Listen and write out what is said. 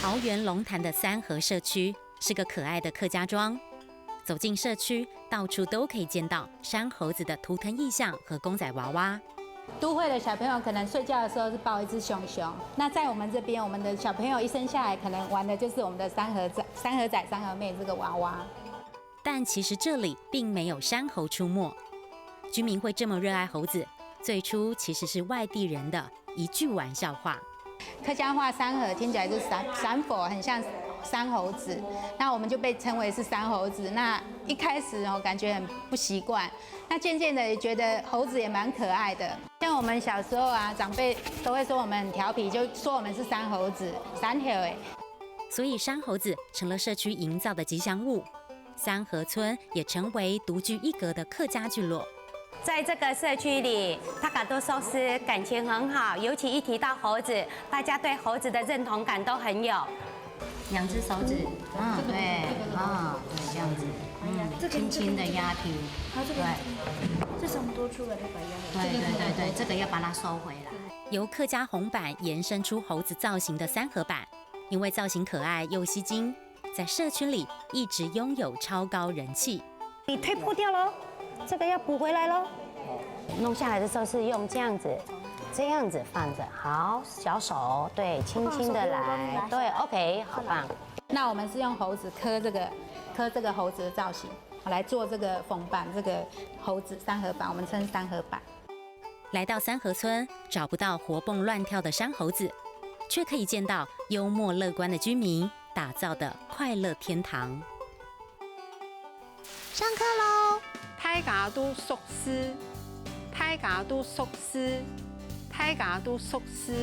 桃园龙潭的三和社区是个可爱的客家庄。走进社区，到处都可以见到山猴子的图腾意象和公仔娃娃。都会的小朋友可能睡觉的时候是抱一只熊熊，那在我们这边，我们的小朋友一生下来可能玩的就是我们的三合仔、三合妹这个娃娃。但其实这里并没有山猴出没。居民会这么热爱猴子，最初其实是外地人的一句玩笑话。客家话山猴听起来就是闪佛，很像山猴子，那我们就被称为是山猴子。那一开始感觉很不习惯，那渐渐的也觉得猴子也蛮可爱的。像我们小时候啊，长辈都会说我们很调皮，就说我们是山猴子，山猴哎。所以山猴子成了社区营造的吉祥物，三和村也成为独具一格的客家聚落。在这个社区里，大家都说是感情很好，尤其一提到猴子，大家对猴子的认同感都很有。两只手指，对，对，这样子，轻轻的压平，对，这是我们多出来的把压。对，这个要把它收回来。由客家红板延伸出猴子造型的三合板，因为造型可爱又吸睛，在社区里一直拥有超高人气。你推破掉喽，这个要补回来喽。弄下来的时候是用这样子放着，好，小手，对，轻轻的来，对 ，OK， 好棒。那我们是用猴子刻这个猴子的造型，来做这个缝板，这个猴子三合板，我们称三合板。来到三合村，找不到活蹦乱跳的山猴子，却可以见到幽默乐观的居民打造的快乐天堂。上课喽！大家都熟悉，大家都熟悉，大家都熟悉。